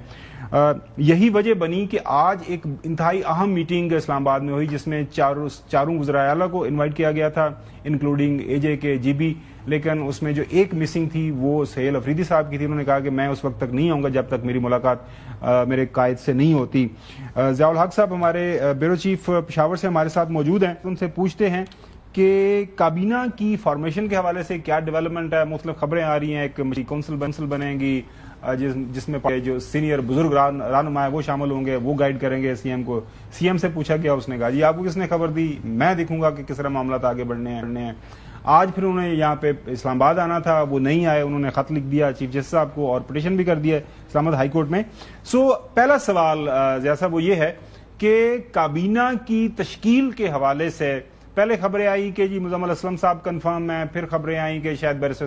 یہی وجہ بنی کہ آج ایک انتہائی اہم میٹنگ اسلام آباد میں ہوئی جس میں چاروں وزراء اعلیٰ کو انوائٹ کیا گیا تھا، انکلوڈنگ اے جے کے جی بی، لیکن اس میں جو ایک مسنگ تھی وہ سہیل آفریدی صاحب کی تھی. انہوں نے کہا کہ میں اس وقت تک نہیں آؤں گا جب تک میری ملاقات میرے قائد سے نہیں ہوتی. ضیاء الحق صاحب ہمارے بیورو چیف پشاور سے ہمارے ساتھ موجود ہیں. ان سے پوچھتے ہیں کہ کابینہ کی فارمیشن کے حوالے سے کیا ڈیولپمنٹ ہے. مختلف خبریں آ رہی ہیں، ایک کونسل بنے گی جس میں جو سینئر بزرگ رہنما ہے وہ شامل ہوں گے، وہ گائیڈ کریں گے سی ایم کو. سی ایم سے پوچھا گیا، اس نے کہا جی آپ کو کس نے خبر دی، میں دیکھوں گا کہ کس طرح معاملات آگے بڑھنے ہیں. آج پھر انہوں نے یہاں پہ اسلام آباد آنا تھا، وہ نہیں آئے، انہوں نے خط لکھ دیا چیف جسٹس صاحب کو اور پٹیشن بھی کر دیا اسلام آباد ہائی کورٹ میں. پہلا سوال ضیاء صاحب وہ یہ ہے کہ کابینہ کی تشکیل کے حوالے سے پہلے خبریں آئی کہ جی مزمل اسلم صاحب کنفرم ہیں، پھر خبریں آئیں کہ شاید بیرسٹر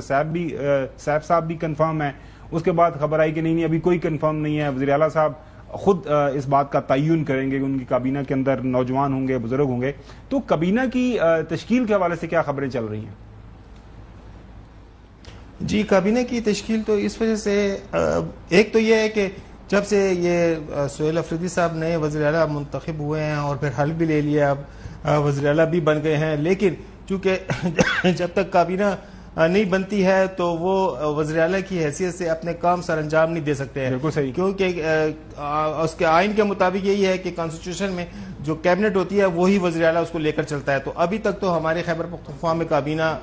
سیف صاحب بھی کنفرم ہیں، اس کے بعد خبر آئی کہ نہیں ابھی کوئی کنفرم نہیں ہے. وزیر اعلیٰ صاحب خود اس بات کا تعین کریں گے کہ ان کی کابینہ کے اندر نوجوان ہوں گے، بزرگ ہوں گے. تو کابینہ کی تشکیل کے حوالے سے کیا خبریں چل رہی ہیں؟ جی کابینہ کی تشکیل تو اس وجہ سے ایک تو یہ ہے کہ جب سے یہ سہیل آفریدی صاحب نئے وزیر اعلیٰ منتخب ہوئے ہیں اور پھر حلف بھی لے لیا، اب وزیر اعلیٰ بھی بن گئے ہیں، لیکن چونکہ جب تک کابینہ نہیں بنتی ہے تو وہ وزیر اعلیٰ کی حیثیت سے اپنے کام سر انجام نہیں دے سکتے ہیں. بالکل صحیح. کیونکہ اس کے آئین کے مطابق یہی ہے کہ کانسٹیٹیوشن میں جو کیبنٹ ہوتی ہے وہی وزیر اعلیٰ اس کو لے کر چلتا ہے. تو ابھی تک تو ہمارے خیبر پختونخوا میں کابینہ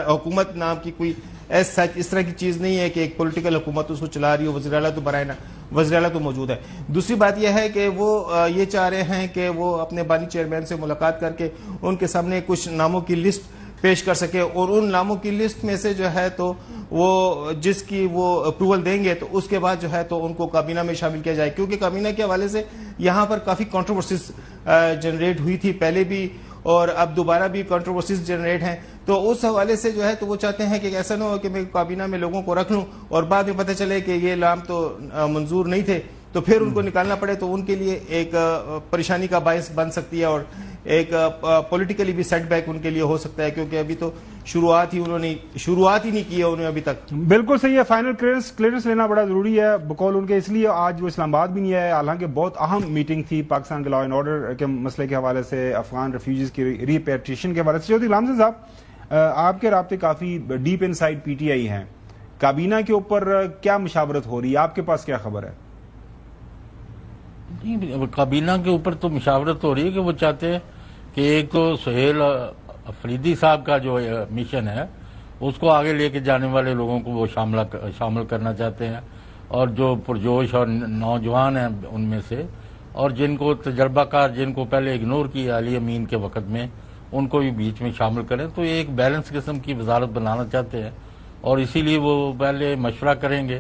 حکومت نام کی کوئی اس طرح کی چیز نہیں ہے کہ ایک پولیٹیکل حکومت اس کو چلا رہی ہو. وزیر اعلیٰ تو برائے وزیر اعلیٰ تو موجود ہے. دوسری بات یہ ہے کہ وہ یہ چاہ رہے ہیں کہ وہ اپنے بانی چیئرمین سے ملاقات کر کے ان کے سامنے کچھ ناموں کی لسٹ پیش کر سکے, اور ان ناموں کی لسٹ میں سے جو ہے تو وہ جس کی وہ اپروول دیں گے تو اس کے بعد جو ہے تو ان کو کابینہ میں شامل کیا جائے. کیونکہ کابینہ کے حوالے سے یہاں پر کافی کنٹروورسیز جنریٹ ہوئی تھی پہلے بھی, اور اب دوبارہ بھی کنٹروورسیز جنریٹ ہیں. تو اس حوالے سے جو ہے تو وہ چاہتے ہیں کہ ایسا نہ ہو کہ میں کابینہ میں لوگوں کو رکھ لوں اور بعد میں پتہ چلے کہ یہ نام تو منظور نہیں تھے تو پھر ان کو نکالنا پڑے, تو ان کے لیے ایک پریشانی کا باعث بن سکتی ہے اور ایک پولیٹیکلی بھی سیٹ بیک ان کے لیے ہو سکتا ہے, کیونکہ ابھی تو شروعات ہی نہیں کی ہے انہوں نے ابھی تک. بالکل صحیح ہے. فائنل کلیئرنس لینا بڑا ضروری ہے بقول ان کے, اس لیے آج وہ اسلام آباد بھی نہیں ہے. حالانکہ بہت اہم میٹنگ تھی پاکستان کے لا اینڈ آرڈر کے مسئلے کے حوالے سے, افغان ریفیوجیز کی ریپیٹریشن کے حوالے سے. چودھری غلام صاحب, آپ کے رابطے کافی deep inside P T I ہیں, کابینہ کے اوپر کیا مشاورت ہو رہی ہے, آپ کے پاس کیا خبر ہے؟ کابینہ کے اوپر تو مشاورت ہو رہی ہے کہ وہ چاہتے ہیں کہ ایک تو سہیل افریدی صاحب کا جو مشن ہے اس کو آگے لے کے جانے والے لوگوں کو وہ شامل کرنا چاہتے ہیں, اور جو پرجوش اور نوجوان ہیں ان میں سے, اور جن کو تجربہ کار جن کو پہلے اگنور کیا علی امین کے وقت میں, ان کو بھی بیچ میں شامل کریں. تو یہ ایک بیلنس قسم کی وزارت بنانا چاہتے ہیں, اور اسی لیے وہ پہلے مشورہ کریں گے,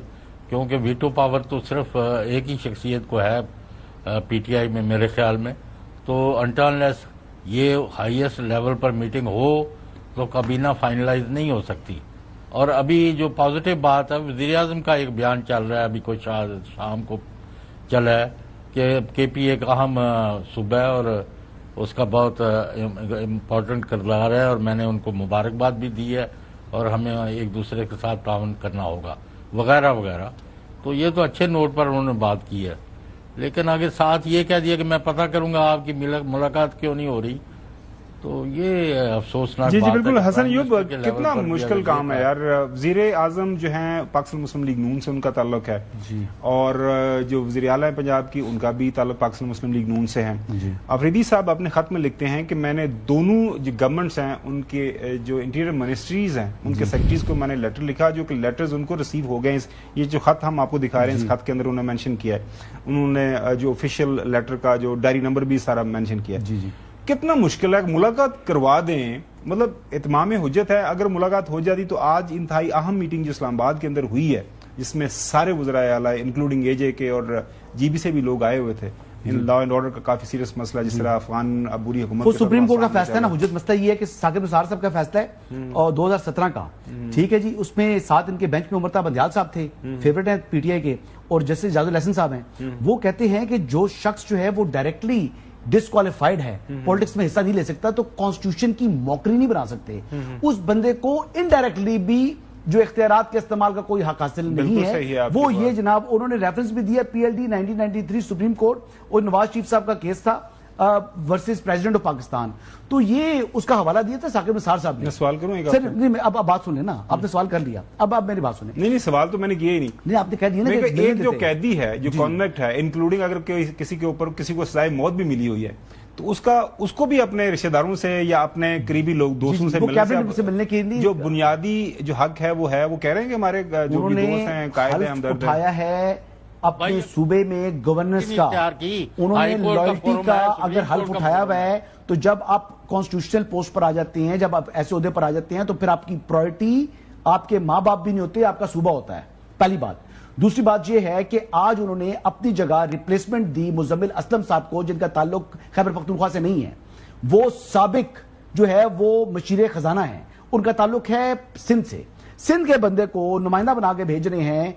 کیونکہ ویٹو پاور تو صرف ایک ہی شخصیت کو ہے پی ٹی آئی میں میرے خیال میں. تو انٹرنلیس یہ ہائیسٹ لیول پر میٹنگ ہو تو کابینہ فائنلائز نہیں ہو سکتی. اور ابھی جو پازیٹیو بات ہے, وزیر اعظم کا ایک بیان چل رہا ہے ابھی کوئی شام کو چلا ہے کہ کے پی ایک اہم صوبہ ہے اور اس کا بہت امپورٹنٹ کردار ہے, اور میں نے ان کو مبارکباد بھی دی ہے, اور ہمیں ایک دوسرے کے ساتھ تعاون کرنا ہوگا وغیرہ وغیرہ. تو یہ تو اچھے نوٹ پر انہوں نے بات کی ہے, لیکن آگے ساتھ یہ کہہ دیا کہ میں پتہ کروں گا آپ کی ملاقات کیوں نہیں ہو رہی. تو یہ افسوسناک جی بات ہے. بالکل. حسن ایوب, کے لیول کتنا پر بھی مشکل کام ہے یار. وزیر اعظم جو ہیں پاکستان مسلم لیگ نون سے ان کا تعلق ہے, اور جو وزیر اعلیٰ پنجاب کی ان کا بھی تعلق پاکستان مسلم لیگ نون سے ہے. افریدی صاحب اپنے خط میں لکھتے ہیں کہ میں نے دونوں جو گورنمنٹس ہیں ان کے جو انٹیریئر منسٹریز ہیں ان کے سیکرٹریز کو میں نے لیٹر لکھا, جو کہ لیٹرز ان کو ریسیو ہو گئے. یہ جو خط ہم آپ کو دکھا رہے ہیں, اس خط کے اندر انہوں نے مینشن کیا ہے, انہوں نے جو آفیشیل لیٹر کا جو ڈائری نمبر بھی سارا مینشن کیا ہے. کتنا مشکل ہے, ملاقات کروا دیں, مطلب اتمام حجت ہے. اگر ملاقات ہو جاتی تو آج انتہائی اہم میٹنگ جو اسلام آباد کے اندر ہوئی ہے, جس میں سارے وزرائے اعلیٰ انکلوڈنگ اے جے کے اور جی بی سے بھی لوگ آئے ہوئے تھے, ان لا اینڈ آرڈر کا کافی سیریس مسئلہ, جس طرح افغان عبوری حکومت وہ سپریم کورٹ کا فیصلہ ہے نا, حجت مسئلہ یہ ہے کہ ثاقب نثار صاحب کا فیصلہ ہے اور 2017 کا, ٹھیک ہے جی. اس میں ساتھ ان کے بینچ میں عمر بندیال صاحب تھے, فیورٹ ہیں پی ٹی آئی کے, اور جسٹس اعجاز الحسن صاحب ہیں. وہ کہتے ہیں کہ جو شخص جو ہے وہ ڈائریکٹلی ڈسکوالیفائڈ ہے, پولیٹکس میں حصہ نہیں لے سکتا, تو کانسٹیٹیوشن کی موکری نہیں بنا سکتے. اس بندے کو انڈائریکٹلی بھی جو اختیارات کے استعمال کا کوئی حق حاصل نہیں ہے. وہ یہ جناب انہوں نے ریفرنس بھی دیا P L D 1993 supreme court, اور نواز شریف صاحب کا کیس تھا ورسز پریزیڈنٹ آف پاکستان. تو یہ اس کا حوالہ دیا تھا ثاقب نثار صاحب نے. میں سوال کروں سر اب بات سن لیں نا, آپ نے سوال کر لیا, اب آپ میری بات سنیں. نہیں سوال تو میں نے کیا ہی نہیں, آپ نے کہہ دیا نا کہ ایک جو قیدی ہے, جو کانویکٹ ہے, انکلوڈنگ اگر کسی کے اوپر کسی کو سزائے موت بھی ملی ہوئی ہے, تو اس کو بھی اپنے رشتہ داروں سے یا اپنے قریبی لوگ دوستوں سے ملنے کے لیے جو بنیادی جو حق ہے وہ کہہ رہے ہیں کہ ہمارے جو بھی دوست ہیں قائد ہیں ہمدرد اٹھایا ہے اپنے صوبے میں گورننس کا, انہوں نے لائلٹی کا اگر حلف اٹھایا ہوا ہے, تو جب آپ کانسٹیٹیوشنل پوسٹ پر آ جاتے ہیں, جب آپ ایسے عہدے پر آ جاتے ہیں, تو پھر آپ کی پرائرٹی آپ کے ماں باپ بھی نہیں ہوتے, آپ کا صوبہ ہوتا ہے, پہلی بات. دوسری بات یہ ہے کہ آج انہوں نے اپنی جگہ ریپلیسمنٹ دی مزمل اسلم صاحب کو, جن کا تعلق خیبر پختونخوا سے نہیں ہے. وہ سابق جو ہے وہ مشیر خزانہ ہیں, ان کا تعلق ہے سندھ سے. سندھ کے بندے کو نمائندہ بنا کے بھیج رہے ہیں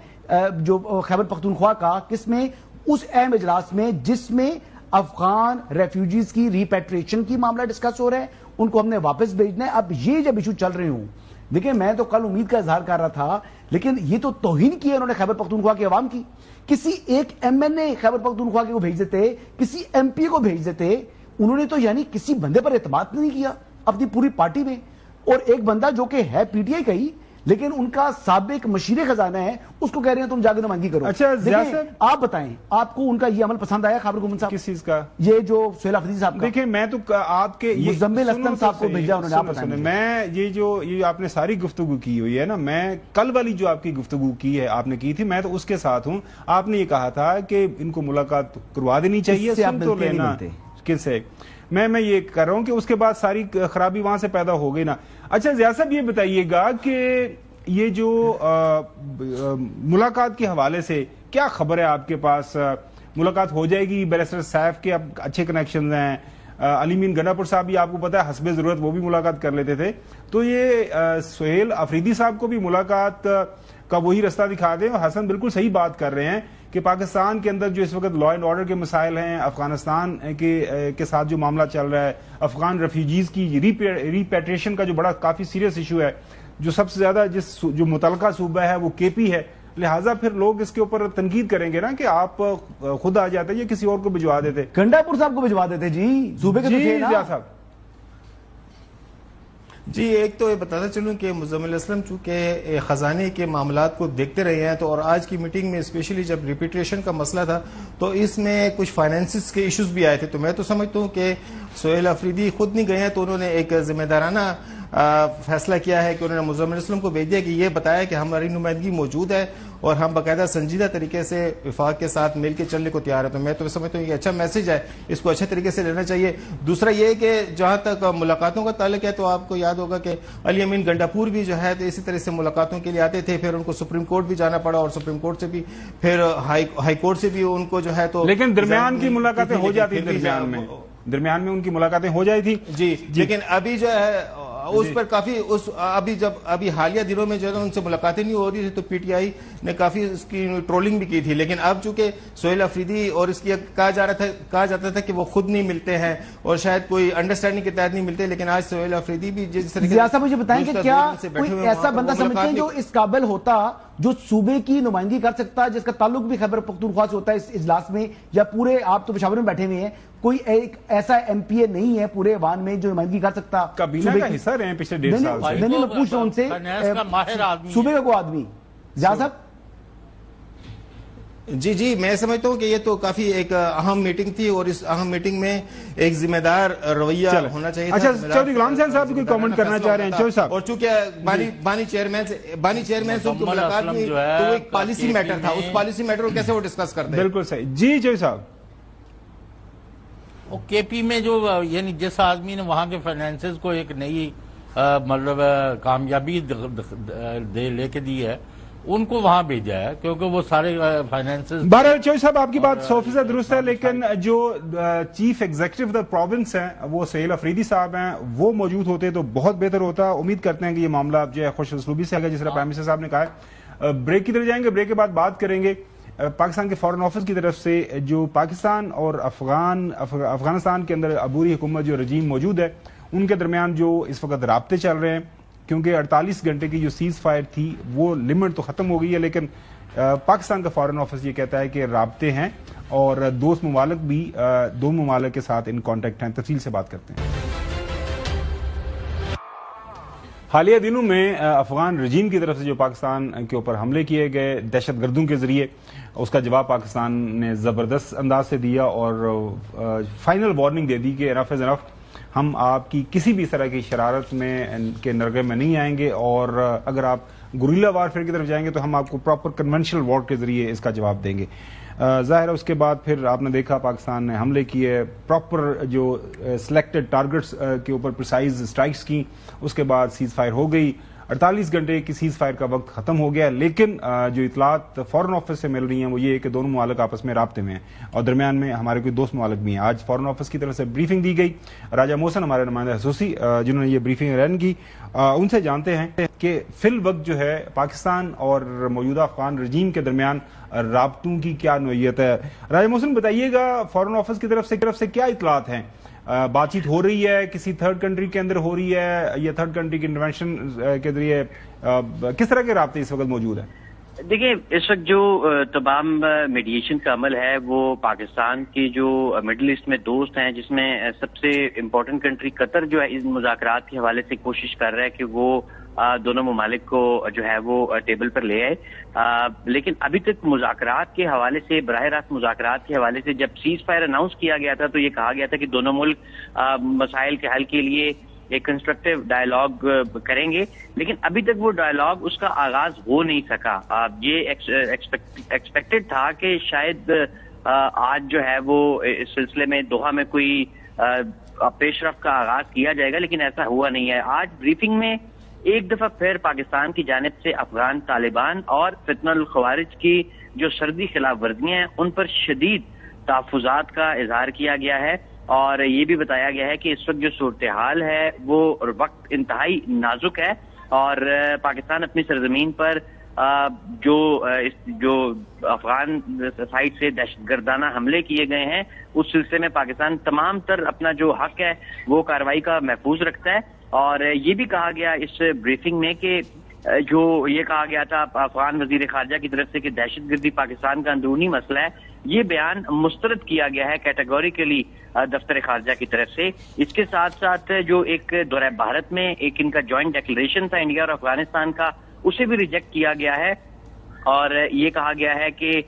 جو خیبر پختونخوا کا, کس میں, اس اہم اجلاس میں جس میں افغان ریفیوجیز کی ریپیٹریشن کی معاملہ ڈسکس ہو رہا ہے, ان کو ہم نے واپس بھیجنا ہے. اب یہ جب ایشو چل رہے ہوں, دیکھیں میں تو کل امید کا اظہار کر رہا تھا, لیکن یہ تو توہین کی ہے انہوں نے خیبر پختونخوا کے عوام کی. کسی ایک ایم این اے خیبر پختونخوا کو بھیج دیتے, کسی ایم پی کو بھیج دیتے, انہوں نے تو یعنی کسی بندے پر اعتماد نہیں کیا اپنی پوری پارٹی میں. اور ایک بندہ جو کہ ہے پی ٹی آئی کا ہی لیکن ان کا سابق مشیر خزانہ ہے, اس کو کہہ رہے ہیں تم جا کے نمائندگی کرو. اچھا آپ بتائیں, آپ کو ان کا یہ عمل پسند آیا خیبر گومن صاحب؟ کس چیز کا؟ یہ جو سہیل افریدی صاحب کا. دیکھیں میں تو آپ کے مزمل اسلم صاحب کو بھیجا انہوں نے, آپ بتائیں. میں یہ آپ نے ساری گفتگو کی ہوئی ہے نا, میں کل والی جو آپ کی گفتگو کی ہے آپ نے کی تھی, میں تو اس کے ساتھ ہوں. آپ نے یہ کہا تھا کہ ان کو ملاقات کروا دینی چاہیے, سن تو لینا کس سے. میں یہ کر رہا ہوں کہ اس کے بعد ساری خرابی وہاں سے پیدا ہو گئی نا. اچھا ضیاء صاحب یہ بتائیے گا کہ یہ جو ملاقات کے حوالے سے کیا خبر ہے آپ کے پاس؟ ملاقات ہو جائے گی؟ بیرسٹر سیف کے اب اچھے کنیکشنز ہیں, علی مین گنڈاپور صاحب بھی آپ کو پتا ہے حسب ضرورت وہ بھی ملاقات کر لیتے تھے, تو یہ سہیل افریدی صاحب کو بھی ملاقات کا وہی رستہ دکھا دیں. اور حسن بالکل صحیح بات کر رہے ہیں کہ پاکستان کے اندر جو اس وقت لا اینڈ آرڈر کے مسائل ہیں, افغانستان کے ساتھ جو معاملہ چل رہا ہے, افغان ریفیوجیز کی ریپیٹریشن کا جو بڑا کافی سیریس ایشو ہے, جو سب سے زیادہ جو متعلقہ صوبہ ہے وہ کے پی ہے, لہٰذا پھر لوگ اس کے اوپر تنقید کریں گے نا کہ آپ خود آ جاتے یا کسی اور کو بھجوا دیتے. گنڈاپور صاحب کو بھجوا دیتے جی, صوبے کے جی ضیاء صاحب. جی ایک تو یہ بتاتا چلوں کہ مزمل اسلم چونکہ خزانے کے معاملات کو دیکھتے رہے ہیں, تو اور آج کی میٹنگ میں اسپیشلی جب ریپیٹریشن کا مسئلہ تھا تو اس میں کچھ فائنینسز کے ایشوز بھی آئے تھے. تو میں تو سمجھتا ہوں کہ سہیل افریدی خود نہیں گئے ہیں, تو انہوں نے ایک ذمہ دارانہ فیصلہ کیا ہے کہ انہوں نے مزمل اسلم کو بھیج دیا کہ یہ بتایا کہ ہماری نمائندگی موجود ہے اور ہم باقاعدہ سنجیدہ طریقے سے وفاق کے ساتھ مل کے چلنے کو تیار ہے. تو میں تو سمجھتا ہوں یہ اچھا میسج ہے, اس کو اچھے طریقے سے لینا چاہیے. دوسرا یہ کہ جہاں تک ملاقاتوں کا تعلق ہے تو آپ کو یاد ہوگا کہ علی امین گنڈاپور بھی جو ہے تو اسی طرح سے ملاقاتوں کے لیے آتے تھے, پھر ان کو سپریم کورٹ بھی جانا پڑا اور سپریم کورٹ سے بھی پھر ہائی کورٹ سے بھی ان کو جو ہے تو, لیکن درمیان کی ملاقاتیں ہو جاتی درمیان میں ان کی ملاقاتیں ہو جائی تھی. جی لیکن ابھی جو ہے اس پر کافی ابھی حالیہ دنوں میں جو ہے ان سے ملاقاتیں نہیں ہو رہی تھی تو پی ٹی آئی نے کافی اس کی ٹرولنگ بھی کی تھی. لیکن اب چونکہ سہیل افریدی اور اس کی کہا جاتا تھا کہ وہ خود نہیں ملتے ہیں اور شاید کوئی انڈرسٹینڈنگ کے تحت نہیں ملتے, لیکن آج سہیل افریدی بھی جس طریقے سے مجھے بتائیں کہ کیا کوئی ایسا بندہ سمجھتے ہیں جو اس قابل ہوتا جو صوبے کی نمائندگی کر سکتا, جس کا تعلق بھی خیبر پختونخوا سے ہوتا ہے اس اجلاس میں, یا پورے آپ تو پشاور میں بیٹھے ہوئے ہیں, کوئی ایک ایسا ایم پی اے نہیں ہے پورے ایوان میں جو نمائندگی کر سکتا؟ کابینہ کا حصہ رہے ہیں پچھلے 1.5 سال سے. نہیں میں پوچھ رہا ہوں ان سے, صوبے کا کوئی آدمی. ضیاء صاحب جی میں سمجھتا ہوں کہ یہ تو کافی ایک اہم میٹنگ تھی اور اس اہم میٹنگ میں ایک ذمہ دار رویہ ہونا چاہیے تھا. اچھا چودھری غلام حسین صاحب کوئی کامنٹ کرنا چاہ رہے ہیں؟ چودھری صاحب, اور چونکہ بانی چیئرمین سے ان کی ملاقات ہوئی تو وہ ایک پالیسی میٹر تھا, اس پالیسی میٹر کو کیسے وہ ڈسکس کرتے ہیں؟ بالکل صحیح. جی چودھری صاحب, کے پی میں جو یعنی جس آدمی نے وہاں کے فائنینسز کو ایک نئی مطلب کامیابی لے کے دی ہے, ان کو وہاں بھیجا ہے کیونکہ وہ سارے فائنینسز. بہرحال چوہدری صاحب آپ کی بات 100% درست ہے, لیکن جو چیف ایگزیکٹو دا پروونس ہیں وہ سہیل افریدی صاحب ہیں, وہ موجود ہوتے تو بہت بہتر ہوتا. امید کرتے ہیں کہ یہ معاملہ جو ہے خوش اسلوبی سے آگے, جس طرح پرائم منسٹر صاحب نے کہا ہے. بریک کی طرف جائیں گے, بریک کے بعد بات کریں گے پاکستان کے فارن آفس کی طرف سے جو پاکستان اور افغانستان کے اندر عبوری حکومت جو رجیم موجود ہے ان کے درمیان جو اس وقت رابطے چل رہے ہیں, کیونکہ 48 گھنٹے کی جو سیز فائر تھی وہ لمٹ تو ختم ہو گئی ہے, لیکن پاکستان کا فارن آفس یہ کہتا ہے کہ رابطے ہیں اور دوست ممالک بھی دو ممالک کے ساتھ ان کانٹیکٹ ہیں. تفصیل سے بات کرتے ہیں. حالیہ دنوں میں افغان رجیم کی طرف سے جو پاکستان کے اوپر حملے کیے گئے دہشت گردوں کے ذریعے, اس کا جواب پاکستان نے زبردست انداز سے دیا اور فائنل وارننگ دے دی کہ انف از انف, ہم آپ کی کسی بھی طرح کی شرارت میں کے نرغے میں نہیں آئیں گے, اور اگر آپ گوریلا وارفیئر کی طرف جائیں گے تو ہم آپ کو پراپر کنونشنل وار کے ذریعے اس کا جواب دیں گے. ظاہر ہے اس کے بعد پھر آپ نے دیکھا پاکستان نے حملے کیے, پراپر جو سلیکٹڈ ٹارگٹس کے اوپر پریسائز اسٹرائکس کی, اس کے بعد سیز فائر ہو گئی. 48 گھنٹے کی سیز فائر کا وقت ختم ہو گیا, لیکن جو اطلاعات فارن آفس سے مل رہی ہیں وہ یہ ہے کہ دونوں ممالک آپس میں رابطے میں ہیں اور درمیان میں ہمارے کوئی دوست ممالک بھی ہیں. آج فارن آفس کی طرف سے بریفنگ دی گئی. راجہ محسن ہمارے نمائندہ خصوصی جنہوں نے یہ بریفنگ رن کی, ان سے جانتے ہیں کہ فی الوقت جو ہے پاکستان اور موجودہ افغان رجیم کے درمیان رابطوں کی کیا نوعیت ہے. راجہ محسن بتائیے گا, فارن آفس کی طرف سے کیا اطلاعات ہیں؟ بات چیت ہو رہی ہے کسی تھرڈ کنٹری کے اندر ہو رہی ہے یا تھرڈ کنٹری کی انٹرونشن کے ذریعے, کس طرح کے رابطے اس وقت موجود ہیں؟ دیکھیں اس وقت جو تمام میڈیشن کا عمل ہے وہ پاکستان کی جو مڈل ایسٹ میں دوست ہیں، جس میں سب سے امپورٹنٹ کنٹری قطر جو ہے ان مذاکرات کے حوالے سے کوشش کر رہا ہے کہ وہ دونوں ممالک کو جو ہے وہ ٹیبل پر لے آئے، لیکن ابھی تک مذاکرات کے حوالے سے، براہ راست مذاکرات کے حوالے سے جب سیز فائر اناؤنس کیا گیا تھا تو یہ کہا گیا تھا کہ دونوں ملک مسائل کے حل کے لیے ایک کنسٹرکٹیو ڈائیلاگ کریں گے، لیکن ابھی تک وہ ڈائیلاگ اس کا آغاز ہو نہیں سکا۔ یہ ایکسپیکٹڈ تھا کہ شاید آج جو ہے وہ اس سلسلے میں دوحہ میں کوئی پیش رفت کا آغاز کیا جائے گا، لیکن ایسا ہوا نہیں ہے۔ آج بریفنگ میں ایک دفعہ پھر پاکستان کی جانب سے افغان طالبان اور فتنہ الخوارج کی جو سرحدی خلاف ورزیاں ہیں ان پر شدید تحفظات کا اظہار کیا گیا ہے، اور یہ بھی بتایا گیا ہے کہ اس وقت جو صورتحال ہے وہ وقت انتہائی نازک ہے، اور پاکستان اپنی سرزمین پر جو افغان سائٹ سے دہشت گردانہ حملے کیے گئے ہیں اس سلسلے میں پاکستان تمام تر اپنا جو حق ہے وہ کارروائی کا محفوظ رکھتا ہے۔ اور یہ بھی کہا گیا اس بریفنگ میں کہ جو یہ کہا گیا تھا افغان وزیر خارجہ کی طرف سے کہ دہشت گردی پاکستان کا اندرونی مسئلہ ہے، یہ بیان مسترد کیا گیا ہے کیٹیگوریکلی دفتر خارجہ کی طرف سے۔ اس کے ساتھ ساتھ جو ایک دورہ بھارت میں ایک ان کا جوائنٹ ڈیکلریشن تھا انڈیا اور افغانستان کا، اسے بھی ریجیکٹ کیا گیا ہے، اور یہ کہا گیا ہے کہ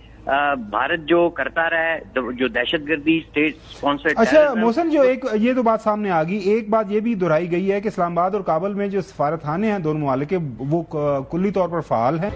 بھارت جو کرتا رہا ہے جو دہشت گردی اسٹیٹ اسپانسرڈ۔ اچھا محسن، جو ایک یہ تو بات سامنے آ گئی، ایک بات یہ بھی دہرائی گئی ہے کہ اسلام آباد اور کابل میں جو سفارت خانے ہیں دونوں ممالک کے وہ کلی طور پر فعال ہیں۔